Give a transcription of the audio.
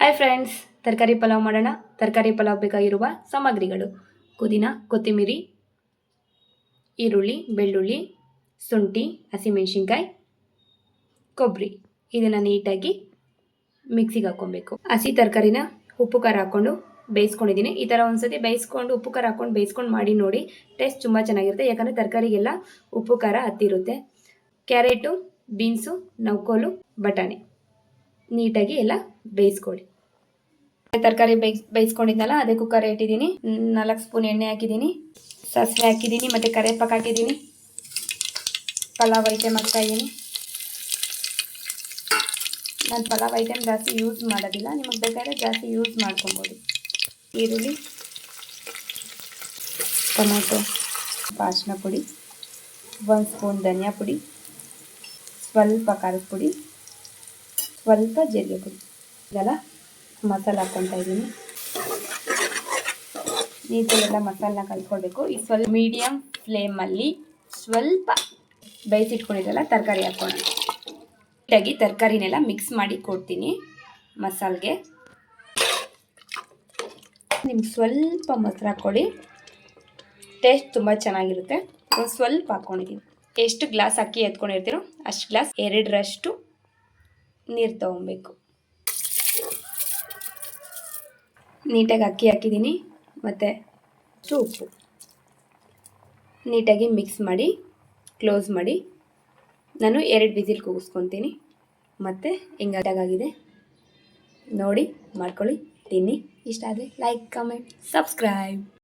Hi friends, ತರಕಾರಿ ಪಲಾವ್ ಮಾಡೋಣ. ತರಕಾರಿ ಪಲಾವ್ ಬೇಕಾಗಿರುವ ಸಾಮಗ್ರಿಗಳು: ಪುದೀನ, ಕೊತ್ತಂಬರಿ, ಈರುಳ್ಳಿ, ಬೆಳ್ಳುಳ್ಳಿ, ಶುಂಠಿ, ಹಸಿಮೆಣಸಿನ್ಕಾಯಿ, ಕೊಬ್ಬರಿ. ಇದನ್ನು ನೀಟಾಗಿ ಮಿಕ್ಸಿಗೆ ಹಾಕ್ಕೊಬೇಕು. ಹಸಿ ತರಕಾರಿನ ಉಪ್ಪು ಖಾರ ಹಾಕ್ಕೊಂಡು ಬೇಯಿಸ್ಕೊಂಡಿದ್ದೀನಿ. ಈ ಥರ ಒಂದ್ಸತಿ ಬೇಯಿಸ್ಕೊಂಡು ಉಪ್ಪು ಖಾರ ಹಾಕ್ಕೊಂಡು ಬೇಯಿಸ್ಕೊಂಡು ಮಾಡಿ ನೋಡಿ, ಟೇಸ್ಟ್ ತುಂಬ ಚೆನ್ನಾಗಿರುತ್ತೆ. ಯಾಕಂದರೆ ತರಕಾರಿಗೆಲ್ಲ ಉಪ್ಪು ಖಾರ ಹತ್ತಿರುತ್ತೆ. ಕ್ಯಾರೆಟು, ಬೀನ್ಸು, ನವಕೋಲು, ಬಟಾಣಿ ನೀಟಾಗಿ ಎಲ್ಲ ಬೇಯಿಸ್ಕೊಳ್ಳಿ. ತರಕಾರಿ ಬೇಯಿಸ್ಕೊಂಡಿದ್ನಲ್ಲ, ಅದೇ ಕುಕ್ಕರ್ ಇಟ್ಟಿದ್ದೀನಿ. 4 ಸ್ಪೂನ್ ಎಣ್ಣೆ ಹಾಕಿದ್ದೀನಿ, ಸಾಸಿವೆ ಹಾಕಿದ್ದೀನಿ, ಮತ್ತು ಕರಿವೇಪಾಕು ಹಾಕಿದ್ದೀನಿ. ಪಲಾವ್ ಐಟಮ್ ಹಾಕ್ತಾಯಿದ್ದೀನಿ. ನಾನು ಪಲಾವ್ ಐಟಮ್ ಜಾಸ್ತಿ ಯೂಸ್ ಮಾಡೋದಿಲ್ಲ, ನಿಮಗೆ ಬೇಕಾದರೆ ಜಾಸ್ತಿ ಯೂಸ್ ಮಾಡ್ಕೊಬೋದು. ಈರುಳ್ಳಿ, ಟೊಮೆಟೊ, ಅರಿಶಿನ ಪುಡಿ, 1 ಸ್ಪೂನ್ ಧನಿಯಾ ಪುಡಿ, ಸ್ವಲ್ಪ ಖಾರದ ಪುಡಿ, ಸ್ವಲ್ಪ ಜೀರಿಗೆ ಪುಡಿ. ಇದೆಲ್ಲ ಮಸಾಲೆ ಹಾಕ್ಕೊತಾ ಇದ್ದೀನಿ. ನೀಟಾಗೆಲ್ಲ ಮಸಾಲನ್ನ ಕಲ್ತ್ಕೊಳ್ಬೇಕು. ಈ ಸ್ವಲ್ಪ ಮೀಡಿಯಮ್ ಫ್ಲೇಮಲ್ಲಿ ಸ್ವಲ್ಪ ಬೇಯಿಸಿಟ್ಕೊಂಡಿದ್ದೆಲ್ಲ ತರಕಾರಿ ಹಾಕ್ಕೊಳ್ಳೋಣ. ನೀಟಾಗಿ ತರಕಾರಿನೆಲ್ಲ ಮಿಕ್ಸ್ ಮಾಡಿ ಕೊಡ್ತೀನಿ ಮಸಾಲೆಗೆ. ನಿಮ್ಗೆ ಸ್ವಲ್ಪ ಮೊಸರು ಹಾಕ್ಕೊಳ್ಳಿ, ಟೇಸ್ಟ್ ತುಂಬ ಚೆನ್ನಾಗಿರುತ್ತೆ. ಒಂದು ಸ್ವಲ್ಪ ಹಾಕ್ಕೊಂಡಿದ್ದೀನಿ. ಎಷ್ಟು ಗ್ಲಾಸ್ ಅಕ್ಕಿ ಎತ್ಕೊಂಡಿರ್ತೀರೋ ಅಷ್ಟು ಗ್ಲಾಸ್ 2ರಷ್ಟು ನೀರು ತೊಗೊಬೇಕು. ನೀಟಾಗಿ ಅಕ್ಕಿ ಹಾಕಿದ್ದೀನಿ, ಮತ್ತು ಉಪ್ಪು ನೀಟಾಗಿ ಮಿಕ್ಸ್ ಮಾಡಿ ಕ್ಲೋಸ್ ಮಾಡಿ ನಾನು 2 ವಿಸಿಲ್ ಕೂಗಿಸ್ಕೊತೀನಿ. ಮತ್ತು ಹಿಂಗಾಗಿದೆ ನೋಡಿ ಮಾಡ್ಕೊಳ್ಳಿ, ತಿನ್ನಿ. ಇಷ್ಟ ಆದರೆ ಲೈಕ್, ಕಮೆಂಟ್, ಸಬ್ಸ್ಕ್ರೈಬ್.